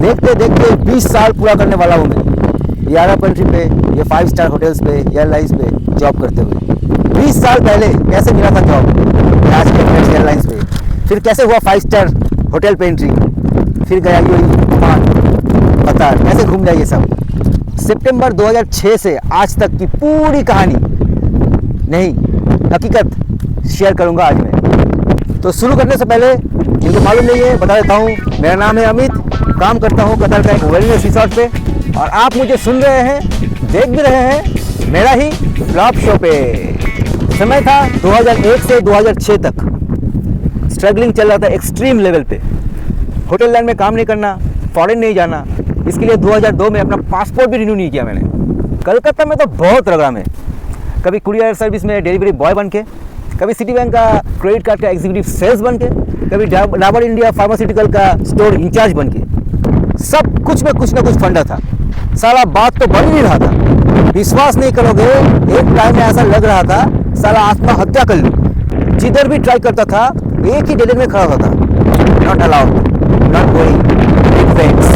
देखते देखते 20 साल पूरा करने वाला हूँ मैं ये अरब कंट्री पे, ये 5 स्टार होटल्स पे, एयरलाइंस पे जॉब करते हुए। 20 साल पहले कैसे मिला था जॉब आज के एमिरेट्स एयरलाइंस पे, फिर कैसे हुआ 5 स्टार होटल पे एंट्री, फिर गया यूएई, कतार, कैसे घूम गया ये सब। सितंबर 2006 से आज तक की पूरी कहानी नहीं हकीकत शेयर करूंगा आज मैं। तो शुरू करने से पहले जिनको मालूम नहीं है बता देता हूँ, मेरा नाम है अमित, काम करता हूँ कतर का एक वेलनेस रिसोर्ट पे और आप मुझे सुन रहे हैं, देख भी रहे हैं मेरा ही फ्लॉप शो पे। समय था 2001 से 2006 तक, स्ट्रगलिंग चल रहा था एक्सट्रीम लेवल पे। होटल लाइन में काम नहीं करना, फॉरेन नहीं जाना, इसके लिए 2002 में अपना पासपोर्ट भी रिन्यू नहीं किया मैंने। कलकत्ता में तो बहुत प्रोग्राम है, कभी कुरियर सर्विस में डिलीवरी बॉय बन के, कभी सिटी बैंक का क्रेडिट कार्ड का एग्जीक्यूटिव सेल्स बन के, कभी डाबर इंडिया फार्मास्यूटिकल का स्टोर इंचार्ज बन के। सब कुछ में कुछ ना कुछ फंडा था, साला बात तो बन नहीं रहा था। विश्वास नहीं करोगे, एक टाइम में ऐसा लग रहा था साला आत्महत्या कर लूं। जिधर भी ट्राई करता था एक ही डेडलाइन में खड़ा होता था, not allowed, not going, friends.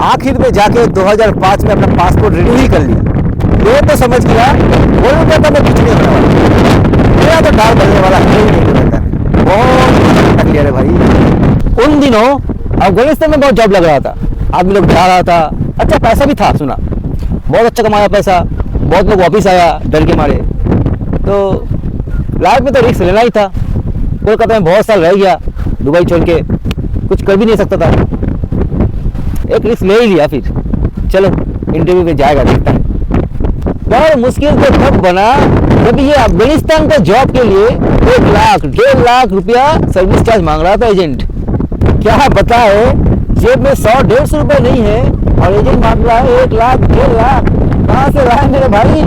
आखिर में जाके 2005 में अपना पासपोर्ट रिन्यू ही कर लिया। ये तो समझ गया कोलकाता में कुछ नहीं होने वाला, मेरा तो डाल बनने वाला है ही नहीं कोलकाता में। बहुत क्लियर है भाई। उन दिनों अफगानिस्तान में बहुत जॉब लग रहा था, आदमी लोग जा रहा था, अच्छा पैसा भी था, सुना बहुत अच्छा कमाया पैसा, बहुत लोग वापिस आया डर के मारे। तो लाइफ में तो रिस्क लेना ही था। कोलकाता में बहुत साल रह गया, दुबई छोड़ के कुछ कर भी नहीं सकता था, एक रिस्क ले ही लिया। फिर चलो इंटरव्यू पे जाएगा, देखता है। पर मुश्किल तो तब बना जब ये अफगानिस्तान का जॉब के लिए 1 लाख 1.5 लाख रुपया सर्विस चार्ज मांग रहा था एजेंट। क्या पता है जेब में 100-150 रुपए नहीं है और एजेंट मांग रहा है 1 लाख 1.5 लाख। कहाँ से रहा है मेरे भाई?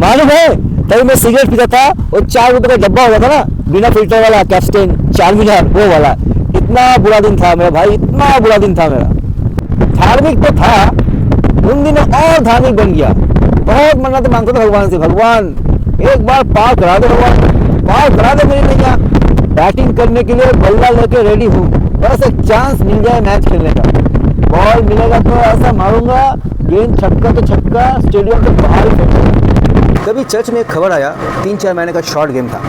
मालूम है तभी मैं सिगरेट पीता था, वो 4 रुपए का डब्बा होता था ना, बिना फिल्टर वाला कैप्स्टन 4 मीटर, वो वाला। इतना बुरा दिन था मेरा भाई, इतना बुरा दिन था मेरा। धार्मिक तो था उन दिनों, और धार्मिक बन गया। बहुत मन्नत मांगता था भगवान से, भगवान एक बार पार करा दो, भगवान पार करा दो मेरी नैया। बैटिंग करने के लिए बल्ला लेके रेडी हूँ, बस एक चांस मिल जाए मैच खेलने का। बॉल मिलेगा तो ऐसा मारूंगा, गेंद छक्का तो छक्का, स्टेडियम से बाहर ही फेंकूंगा। कभी चर्च में एक खबर आया, 3-4 महीने का शॉर्ट गेम था,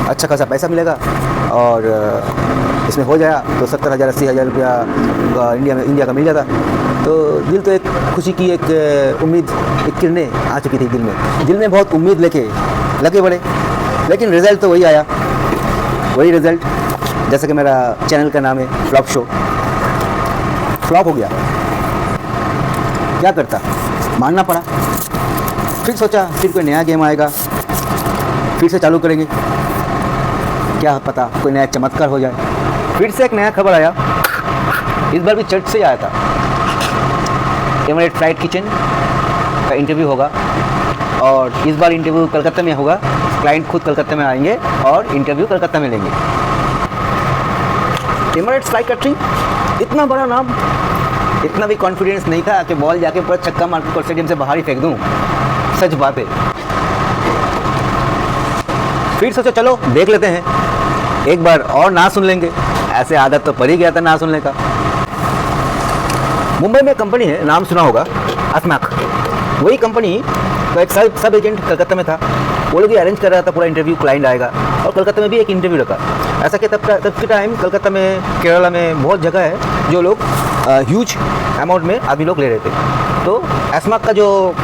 अच्छा खासा पैसा मिलेगा और इसमें हो जाए तो 70,000 80,000 रुपया इंडिया का मिल जाता। तो दिल तो एक खुशी की एक उम्मीद, एक किरणें आ चुकी थी दिल में बहुत उम्मीद लेके लगे बड़े। लेकिन रिज़ल्ट तो वही आया, वही रिज़ल्ट, जैसे कि मेरा चैनल का नाम है फ्लॉप शो। फ्लॉप हो गया, क्या करता, मानना पड़ा। फिर सोचा फिर कोई नया गेम आएगा, फिर से चालू करेंगे, क्या पता कोई नया चमत्कार हो जाए। फिर से एक नया खबर आया, इस बार भी चर्च से आया था। एमिरेट फ्लाइट किचन का इंटरव्यू होगा और इस बार इंटरव्यू कलकत्ता में होगा। क्लाइंट खुद कलकत्ता में आएंगे और इंटरव्यू कलकत्ता में लेंगे। एमिरेट्स फ्लाई कंट्री, इतना बड़ा नाम, इतना भी कॉन्फिडेंस नहीं था कि बॉल जाके पूरा छक्का मार के स्टेडियम से बाहर ही फेंक दूँ। सच बात है। फिर सोचो चलो देख लेते हैं, एक बार और ना सुन लेंगे। ऐसे आदत तो पड़ ही गया था ना सुनने का। मुंबई में कंपनी है, नाम सुना होगा, अस्मैक। वही कंपनी का एक सब एजेंट कलकत्ता में था। वो लोग अरेंज कर रहा था पूरा इंटरव्यू, क्लाइंट आएगा और कलकत्ता में भी एक इंटरव्यू रखा। ऐसा कि तब के टाइम कलकत्ता में, केरला में बहुत जगह है जो लोग ह्यूज अमाउंट में आदमी लोग ले रहे थे। तो अस्मैक का जो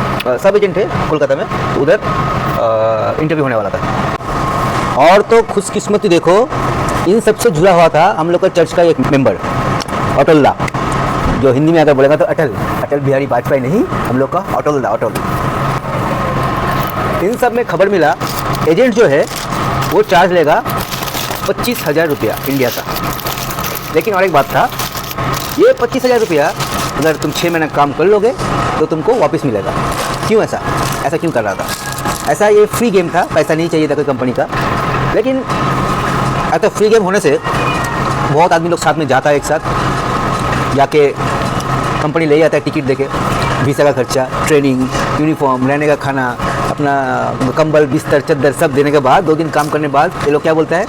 सब एजेंट है कोलकाता में, उधर इंटरव्यू होने वाला था। और तो खुशकिस्मती देखो, इन सबसे जुड़ा हुआ था हम लोग का चर्च का एक मेंबर अटल्ला, जो हिंदी में अगर बोलेगा तो अटल बिहारी वाजपेयी नहीं, हम लोग का अटल। इन सब में खबर मिला एजेंट जो है वो चार्ज लेगा 25,000 रुपया इंडिया का। लेकिन और एक बात था, ये 25,000 रुपया अगर तुम 6 महीने काम कर लोगे तो तुमको वापस मिलेगा। क्यों ऐसा क्यों कर रहा था? ऐसा ये फ्री गेम था, पैसा नहीं चाहिए था कोई कंपनी का। लेकिन ऐसा फ्री गेम होने से बहुत आदमी लोग साथ में जाता है, एक साथ जाके कंपनी ले जाता है टिकट देके, वीज़ा का खर्चा, ट्रेनिंग, यूनिफॉर्म, रहने का खाना, अपना कंबल बिस्तर चद्दर सब देने के बाद 2 दिन काम करने के बाद ये लोग क्या बोलता है,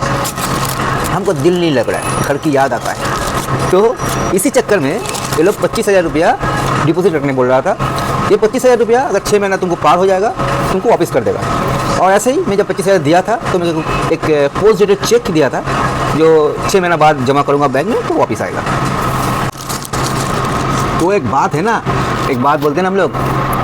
हमको दिल नहीं लग रहा है, घर की याद आता है। तो इसी चक्कर में ये लोग 25,000 रुपया डिपॉजिट रखने बोल रहा था। ये 25,000 रुपया अगर 6 महीना तुमको पार हो जाएगा तुमको वापस कर देगा। और ऐसे ही मैं जब 25,000 दिया था तो मेरे को एक पोस्ट डेटेड चेक दिया था जो 6 महीना बाद जमा करूँगा बैंक में तो वापस आएगा। तो एक बात है ना, एक बात बोलते हैं ना हम लोग,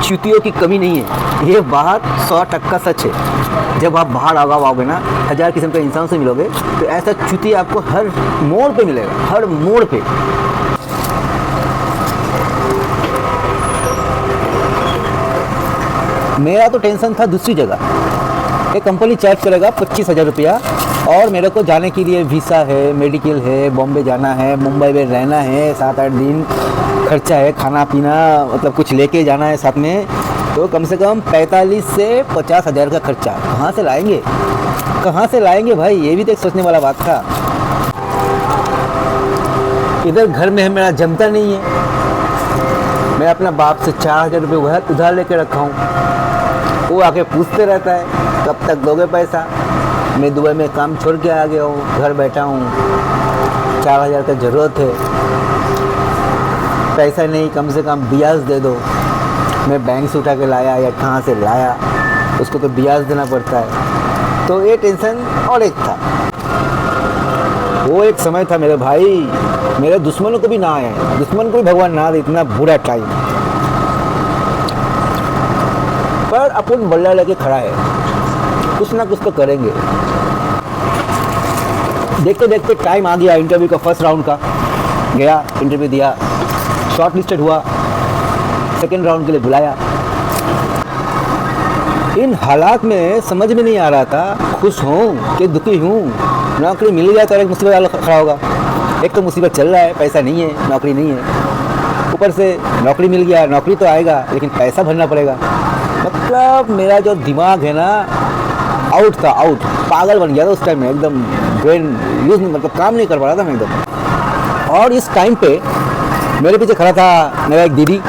चुतियों की कमी नहीं है। ये बात 100% सच है। जब आप बाहर आओगे ना, 1000 किस्म के इंसान से मिलोगे तो ऐसा चुती आपको हर मोड़ पे मिलेगा, हर मोड़ पे। मेरा तो टेंशन था दूसरी जगह। एक कंपनी चार्ज करेगा 25,000 रुपया और मेरे को जाने के लिए वीज़ा है, मेडिकल है, बॉम्बे जाना है, मुंबई में रहना है, 7-8 दिन खर्चा है, खाना पीना, मतलब कुछ लेके जाना है साथ में, तो कम से कम 45 से 50,000 का खर्चा कहाँ से लाएंगे, कहाँ से लाएंगे भाई? ये भी तो एक सोचने वाला बात था। इधर घर में मेरा जमता नहीं है। मैं अपना बाप से 4,000 रुपये उधार लेके रखा हूँ। वो आके पूछते रहता है कब तक दोगे पैसा। मैं दुबई में काम छोड़ के आ गया हूँ, घर बैठा हूँ, 4,000 का ज़रूरत है, पैसा नहीं, कम से कम ब्याज दे दो। मैं बैंक से उठा के लाया या कहाँ से लाया, उसको तो ब्याज देना पड़ता है। तो ये टेंशन और एक था। वो एक समय था मेरे भाई, मेरे दुश्मनों को भी ना आए, दुश्मन को भी भगवान ना दे, इतना बुरा टाइम। पर अपन बल्ला लेके खड़ा है, कुछ ना कुछ तो करेंगे। देखते देखते टाइम आ गया इंटरव्यू का, फर्स्ट राउंड का। गया, इंटरव्यू दिया, शॉर्ट लिस्टेड हुआ, सेकेंड राउंड के लिए बुलाया। इन हालात में समझ में नहीं आ रहा था खुश हूँ कि दुखी हूँ। नौकरी मिल गया तो एक मुसीबत खड़ा होगा। एक तो मुसीबत चल रहा है, पैसा नहीं है, नौकरी नहीं है, ऊपर से नौकरी मिल गया, नौकरी तो आएगा लेकिन पैसा भरना पड़ेगा। मतलब मेरा जो दिमाग है ना आउट था, आउट, पागल बन गया था उस टाइम में, एकदम ब्रेन यूज, मतलब काम नहीं कर पा रहा था मैं एकदम। और इस टाइम पे मेरे पीछे खड़ा था मेरा एक दीदी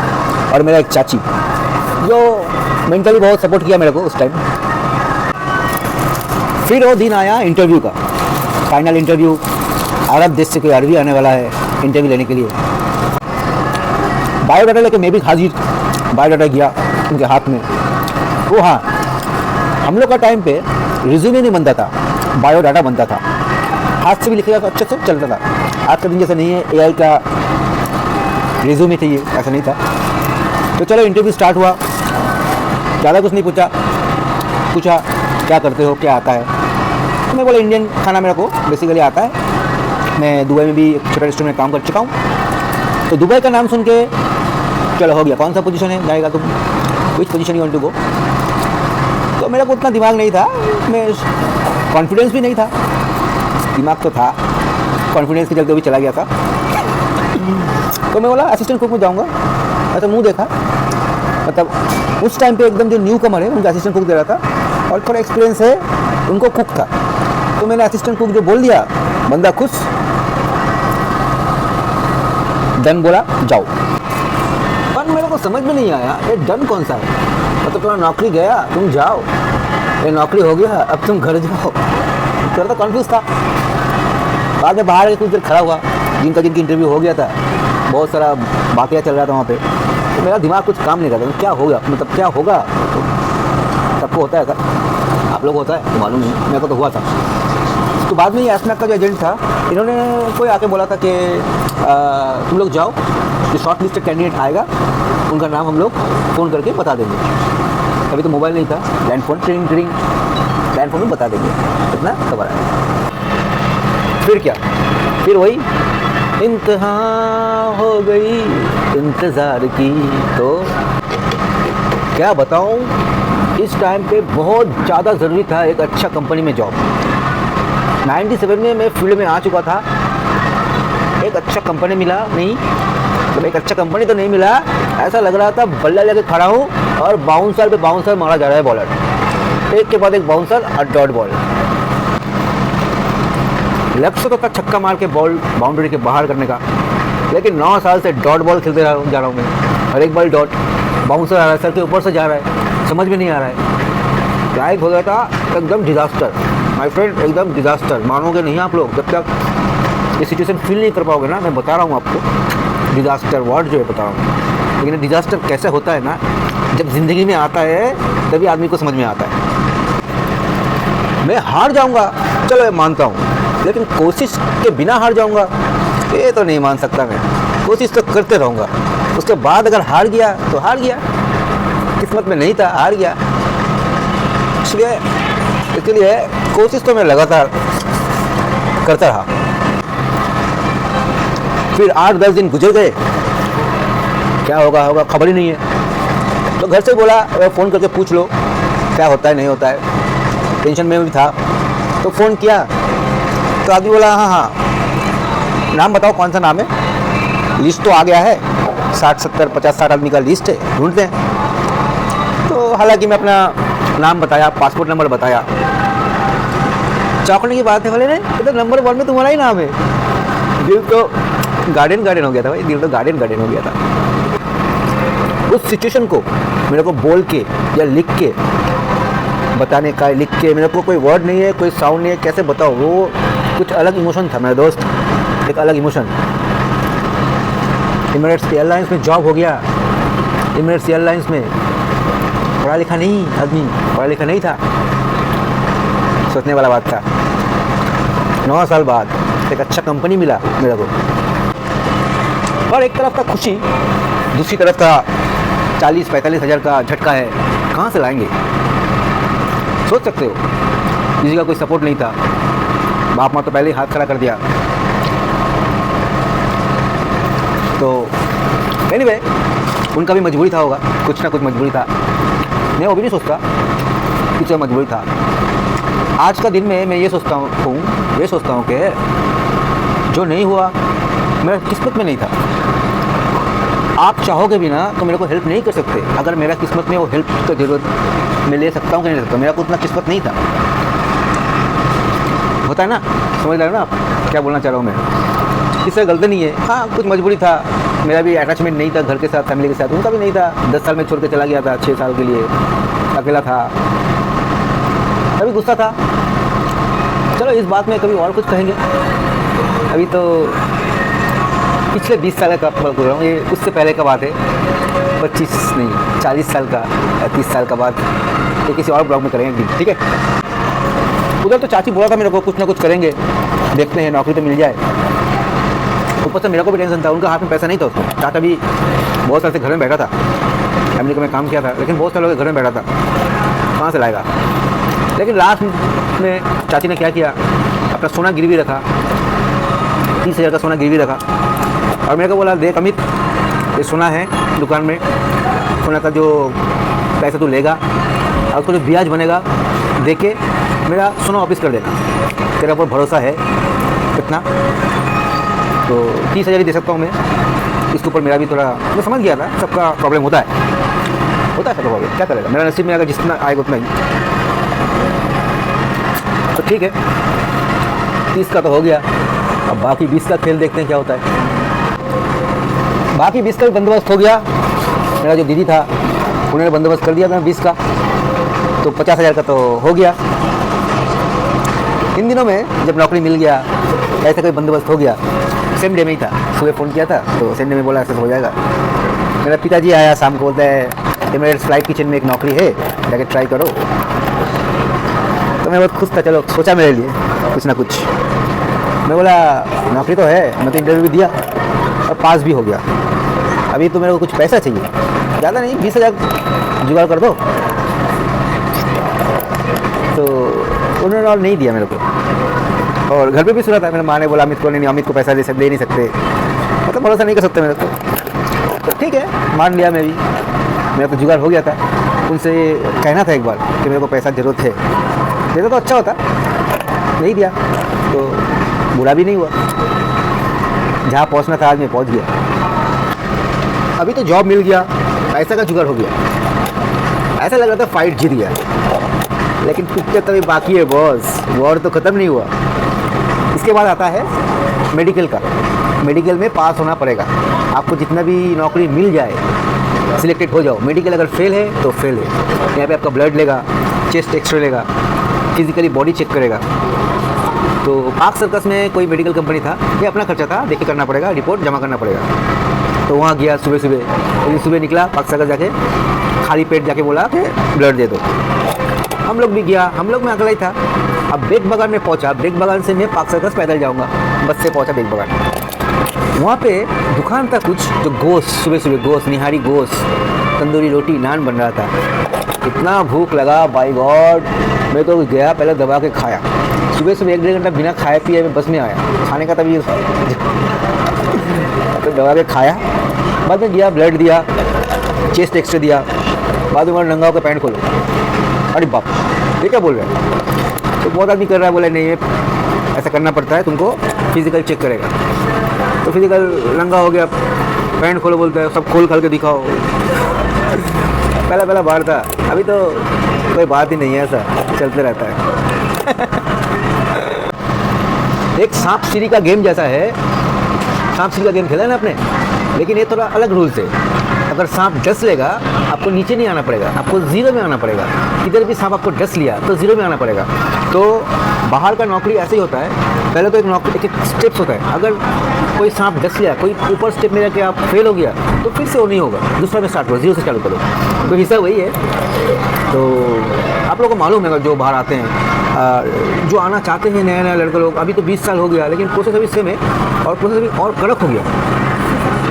और मेरा एक चाची, जो मेंटली बहुत सपोर्ट किया मेरे को उस टाइम। फिर वो दिन आया इंटरव्यू का, फाइनल इंटरव्यू। अरब देश से कोई अरबी आने वाला है इंटरव्यू लेने के लिए। बायोडाटा लेके मैं भी हाजिर, बायोडाटा गया उनके हाथ में। वो हाँ, हम लोग का टाइम पे रिज्यूमे नहीं बनता था, बायोडाटा बनता था, हाथ से भी लिखेगा तो अच्छे से चलता था। आज का दिन जैसा नहीं है, AI का रिज्यूमे चाहिए, ऐसा नहीं था। तो चलो इंटरव्यू स्टार्ट हुआ। ज़्यादा कुछ नहीं पूछा क्या करते हो, क्या आता है। तो मैं बोला इंडियन खाना मेरे को बेसिकली आता है, मैं दुबई में भी छोटा रेस्टोरेंट में काम कर चुका हूँ। तो दुबई का नाम सुन के चलो हो गया, कौन सा पोजीशन है जाएगा तुम, which position you want to go. तो मेरा को उतना दिमाग नहीं था, मैं कॉन्फिडेंस भी नहीं था, दिमाग तो था, कॉन्फिडेंस के चलते भी चला गया था। तो मैं बोला असिस्टेंट कुक में जाऊँगा। मैं तो मुँह देखा, मतलब उस टाइम पे एकदम जो न्यू कमर है उनको असिस्टेंट कुक दे रहा था और थोड़ा एक्सपीरियंस है उनको कुक था। तो मैंने असिस्टेंट कुक जो बोल दिया, बंदा खुश, डन बोला जाओ। पर मेरे को समझ में नहीं आया ये डन कौन सा है। मतलब तुम्हारा नौकरी गया, तुम जाओ, ये नौकरी हो गया, अब तुम घर जाओ। थोड़ा तो कन्फ्यूज था। बाद में बाहर कुछ देर खड़ा हुआ, जिनकी इंटरव्यू हो गया था, बहुत सारा बाकिया चल रहा था वहाँ पे। तो मेरा दिमाग कुछ काम नहीं कर रहा, क्या होगा, मतलब क्या होगा। तो सबको होता है सर, आप लोग होता है तो मालूम नहीं, मेरे को तो हुआ था। तो बाद में ये एसमैक का जो एजेंट था, इन्होंने कोई आके बोला था कि तुम लोग जाओ, जो शॉर्ट लिस्टेड कैंडिडेट आएगा उनका नाम हम लोग फ़ोन करके बता देंगे। अभी तो मोबाइल नहीं था, लैंडफोन, ट्रिंग लैंडफोन में बता देंगे, इतना खबर है। फिर क्या, फिर वही इंतहा हो गई इंतज़ार की। तो क्या बताऊं, इस टाइम पे बहुत ज़्यादा ज़रूरी था एक अच्छा कंपनी में जॉब। 97 में मैं फील्ड में आ चुका था, एक अच्छा कंपनी मिला नहीं, तो एक अच्छा कंपनी तो नहीं मिला। ऐसा लग रहा था बल्ला लेके खड़ा हूँ और बाउंसर पे बाउंसर मारा जा रहा है, बॉलर एक के बाद एक बाउंसर और डॉट बॉल। लक्ष्य तो था छक्का मार के बॉल बाउंड्री के बाहर करने का, लेकिन 9 साल से डॉट बॉल खेलते जा रहा हूँ मैं। हर एक बॉल डॉट, बाउंसर आ रहा है, सर के ऊपर से जा रहा है, समझ में नहीं आ रहा है। गायब हो गया था, एकदम डिज़ास्टर माय फ्रेंड, एकदम डिज़ास्टर। मानोगे नहीं आप लोग, जब तक ये सिचुएशन फील नहीं कर पाओगे ना, मैं बता रहा हूँ आपको। डिज़ास्टर वार्ड जो है बता रहा हूँ। लेकिन डिज़ास्टर कैसे होता है ना, जब ज़िंदगी में आता है तभी आदमी को समझ में आता है। मैं हार जाऊंगा, चलो मैं मानता हूँ, लेकिन कोशिश के बिना हार जाऊंगा ये तो नहीं मान सकता। मैं कोशिश तो करते रहूँगा, उसके बाद अगर हार गया तो हार गया, किस्मत में नहीं था, हार गया। इसलिए कोशिश तो मैं लगातार करता रहा। फिर 8-10 दिन गुजर गए, क्या होगा खबर ही नहीं है। तो घर से बोला फ़ोन करके पूछ लो क्या होता है नहीं होता है। टेंशन में भी था तो फ़ोन किया तो आदमी बोला हाँ, नाम बताओ कौन सा नाम है। लिस्ट तो आ गया है, 60-70-50-60 आदमी का लिस्ट है, ढूंढते हैं। तो हालांकि मैं अपना नाम बताया, पासपोर्ट नंबर बताया। चौंकने की बात है, बोले नहीं तो नंबर 1 में तुम्हारा ही नाम है। दिल तो गार्डन हो गया था भाई, दिल तो गार्डन हो गया था। उस सिचुएशन को मेरे को बोल के या लिख के बताने का, लिख के मेरे को कोई वर्ड नहीं है, कोई साउंड नहीं है, कैसे बताओ। वो कुछ अलग इमोशन था मेरा दोस्त, एक अलग इमोशन। एमिरेट्स एयरलाइंस में जॉब हो गया। एमिरेट्स एयरलाइंस में पढ़ा लिखा नहीं आदमी, पढ़ा लिखा नहीं था, सोचने वाला बात था। 9 साल बाद एक अच्छा कंपनी मिला मेरे को, और एक तरफ था खुशी, दूसरी तरफ था 40-45 हज़ार का झटका है। कहाँ से लाएंगे सोच सकते हो। किसी का कोई सपोर्ट नहीं था, बाप माँ तो पहले ही हाथ खड़ा कर दिया। तो एनीवे उनका भी मजबूरी था होगा, कुछ ना कुछ मजबूरी था। मैं वो भी नहीं सोचता कि चलो मजबूरी था। आज का दिन में मैं ये सोचता हूँ कि जो नहीं हुआ मेरा किस्मत में नहीं था। आप चाहोगे भी ना तो मेरे को हेल्प नहीं कर सकते। अगर मेरा किस्मत में वो हेल्प की ज़रूरत मैं ले सकता हूँ कि नहीं ले सकता, मेरा को उतना किस्मत नहीं था। होता है ना, समझ रहे हो ना आप क्या बोलना चाह रहा हूँ मैं। इससे गलती नहीं है, हाँ कुछ मजबूरी था। मेरा भी अटैचमेंट नहीं था घर के साथ, फैमिली के साथ, उनका भी नहीं था। 10 साल में छोड़ के चला गया था, 6 साल के लिए अकेला था, कभी गुस्सा था। चलो इस बात में कभी और कुछ कहेंगे। अभी तो पिछले 20 साल का बात कर रहा हूँ, ये उससे पहले का बात है। 25 नहीं 40 साल का 30 साल का बात ये किसी और ब्लॉग में करेंगे, ठीक है। उधर तो चाची बोला था मेरे को कुछ ना कुछ करेंगे, देखते हैं नौकरी तो मिल जाए। ऊपर से मेरे को भी टेंशन था, उनका हाथ में पैसा नहीं था उसको। चाचा भी बहुत साल से घर में बैठा था, फैमिली का मैं काम किया था, लेकिन बहुत सालों के घर में बैठा था, कहाँ से लाएगा। लेकिन लास्ट में चाची ने क्या किया, अपना सोना गिरवी रखा, 30,000 का सोना गिरवी रखा, और मेरे को बोला देख अमित ये सोना है दुकान में, सोना का जो पैसा तू लेगा और उसको जो ब्याज बनेगा दे के मेरा सोना वापस कर देना, तेरा ऊपर भरोसा है। कितना तो 30,000 ही दे सकता हूँ मैं। इसके ऊपर मेरा भी थोड़ा, मैं समझ गया था सबका प्रॉब्लम होता है सबका प्रॉब्लम, क्या करेगा। मेरा नसीब में अगर जितना आएगा उतना ही, तो ठीक है 30 का तो हो गया। अब बाकी 20 का खेल देखते हैं क्या होता है। बाकी 20 का भी बंदोबस्त हो गया। मेरा जो दीदी था उन्होंने बंदोबस्त कर दिया था 20 का, तो 50,000 का तो हो गया। इन दिनों में जब नौकरी मिल गया, ऐसा कोई बंदोबस्त हो गया, सेम डे में ही था। सुबह फ़ोन किया था तो सेम डे में बोला ऐसा हो जाएगा। मेरा पिताजी आया शाम को, बोलता है एमिरेट्स फ्लाइट किचन में एक नौकरी है, जाके ट्राई करो। तो मैं बहुत खुश था, चलो सोचा मेरे लिए कुछ ना कुछ। मैं बोला नौकरी तो है, मैं तो इंटरव्यू भी दिया और पास भी हो गया। अभी तो मेरे को कुछ पैसा चाहिए, ज़्यादा नहीं 20,000 जुगाड़ कर दो। तो उन्होंने और नहीं दिया मेरे को, और घर पे भी सुना था। मेरे माँ ने बोला अमित को नहीं, अमित को पैसा दे नहीं सकते, मतलब भरोसा नहीं कर सकते मेरे को। तो ठीक है मान लिया मैं भी, मेरा तो जुगाड़ हो गया था। उनसे कहना था एक बार कि मेरे को पैसा ज़रूरत है, देता तो अच्छा होता, नहीं दिया तो बुरा भी नहीं हुआ। जहाँ पहुँचना था आज मैं पहुँच गया। अभी तो जॉब मिल गया, पैसा का जुगाड़ हो गया। ऐसा लग रहा था फाइट जीत गया, लेकिन पिक्चर तो अभी बाकी है बॉस, वॉर तो ख़त्म नहीं हुआ। इसके बाद आता है मेडिकल का। मेडिकल में पास होना पड़ेगा आपको, जितना भी नौकरी मिल जाए सिलेक्टेड हो जाओ। मेडिकल अगर फेल है तो फेल है। यहाँ पे आपका ब्लड लेगा, चेस्ट एक्सरे लेगा, फिजिकली बॉडी चेक करेगा। तो पार्क सर्कस में कोई मेडिकल कंपनी था, ये अपना खर्चा था, देख के करना पड़ेगा, रिपोर्ट जमा करना पड़ेगा। तो वहाँ गया सुबह सुबह, लेकिन सुबह निकला पाक सर्कस जाके, खाली पेट जाके बोला कि ब्लड दे दो। हम लोग भी गया, हम लोग में अकेला ही था। अब बेग बागान में पहुँचा, बेग बागान से मैं पाक सर्कस पैदल जाऊँगा, बस से पहुँचा बेग बागान। वहाँ पे दुकान था कुछ जो गोश्त, सुबह सुबह गोश्त, निहारी गोश्त, तंदूरी रोटी, नान बन रहा था। इतना भूख लगा बाई गॉड, मैं तो गया पहले दबा के खाया। सुबह सुबह 1-1.5 घंटा बिना खाए पिए मैं बस में आया, खाने का तभी तो दबा के खाया। बाद में गया, ब्लड दिया, चेस्ट एक्सरे दिया, बाद में नंगा होकर पैंट खोलो। अरे बाप, ये क्या बोल रहे हैं? तो बहुत आदमी कर रहा है, बोला नहीं ये ऐसा करना पड़ता है, तुमको फिजिकल चेक करेगा। तो फिजिकल नंगा हो गया, पैंट खोलो बोलता है, सब खोल खाल के दिखाओ। पहला बार था, अभी तो कोई बात ही नहीं है, ऐसा चलते रहता है। एक सांप सीढ़ी का गेम जैसा है, सांप सीढ़ी का गेम खेला है ना आपने, लेकिन ये थोड़ा अलग रूल्स है। अगर सांप डस लेगा, आपको नीचे नहीं आना पड़ेगा, आपको जीरो में आना पड़ेगा। किधर भी सांप आपको डस लिया तो जीरो में आना पड़ेगा। तो बाहर का नौकरी ऐसे ही होता है, पहले तो एक नौकरी, एक स्टेप्स होता है। अगर कोई सांप डस लिया, कोई ऊपर स्टेप में जाके आप फेल हो गया, तो फिर से वो नहीं होगा, दूसरा में स्टार्ट करो, जीरो से चालू करो। तो हिस्सा वही है। तो आप लोगों को मालूम है जो बाहर आते हैं, जो आना चाहते हैं नया लड़के लोग, अभी तो 20 साल हो गया, लेकिन प्रोसेस अभी सेम है और प्रोसेस अभी और कड़क हो गया।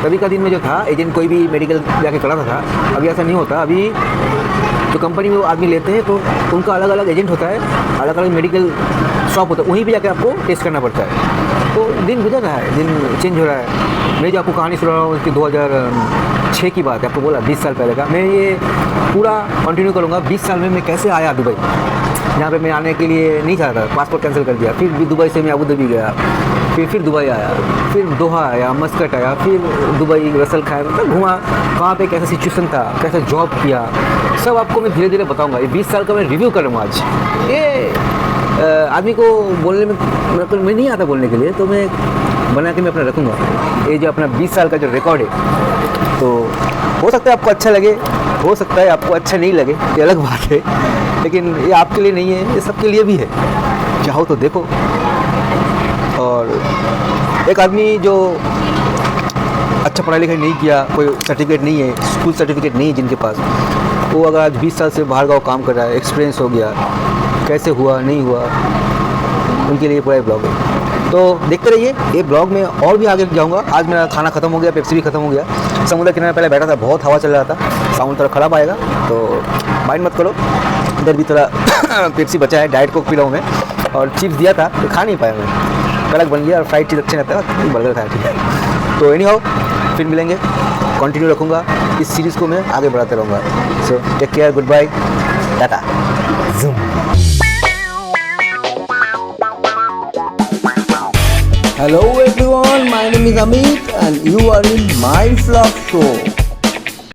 कभी का दिन में जो था, एजेंट कोई भी मेडिकल जाके कराता था, अभी ऐसा नहीं होता। अभी जो कंपनी में वो आदमी लेते हैं तो उनका अलग अलग एजेंट होता है, अलग अलग मेडिकल शॉप होता है, वहीं भी जाके आपको टेस्ट करना पड़ता है। तो दिन गुजर रहा है, दिन चेंज हो रहा है। मैं जो आपको कहानी सुना रहा हूँ उसकी 2006 की बात है, आपको बोला 20 साल पहले का। मैं ये पूरा कंटिन्यू करूँगा, 20 साल में मैं कैसे आया दुबई, यहाँ पे मैं आने के लिए नहीं चाहता था, पासपोर्ट कैंसिल कर दिया। फिर दुबई से मैं अबू धाबी गया, फिर दुबई आया, फिर दोहा आया, मस्कट आया, फिर दुबई रसल खाया, मतलब घुमा, वहाँ पे कैसा सिचुएशन था, कैसा जॉब किया, सब आपको मैं धीरे धीरे बताऊँगा। ये 20 साल का मैं रिव्यू करूँगा आज। ये आदमी को बोलने में मतलब मैं नहीं आता बोलने के लिए, तो मैं बना के मैं अपना रखूँगा। ये जो अपना 20 साल का जो रिकॉर्ड है, तो हो सकता है आपको अच्छा लगे, हो सकता है आपको अच्छा नहीं लगे, ये अलग बात है। लेकिन ये आपके लिए नहीं है, ये सबके लिए भी है, चाहो तो देखो। और एक आदमी जो अच्छा पढ़ाई लिखाई नहीं किया, कोई सर्टिफिकेट नहीं है, स्कूल सर्टिफिकेट नहीं है जिनके पास, वो अगर आज 20 साल से बाहर गाँव काम कर रहा है, एक्सपीरियंस हो गया, कैसे हुआ नहीं हुआ, उनके लिए पूरा ब्लॉग है। तो देखते रहिए, ये ब्लॉग में और भी आगे जाऊंगा। आज मेरा खाना खत्म हो गया, पेप्सी भी खत्म हो गया। समुद्र किनारे पहले बैठा था, बहुत हवा चल रहा था, साउंड थोड़ा ख़राब आएगा तो माइंड मत करो। इधर भी थोड़ा पेप्सी बचा है, डाइट कोक पी रहा हूँ मैं, और चिप्स दिया था तो खा नहीं पाया मैं, कड़क बन गया। और फ्राइड चीज़ अच्छे रहता है, बर्गर खाया, ठीक है। तो एनी हाउ, फिर मिलेंगे, कंटिन्यू रखूँगा इस सीरीज़ को, मैं आगे बढ़ाते रहूँगा। So take care, good bye, tata, zoom. Hello everyone, my name is Amit and you are in my vlog show.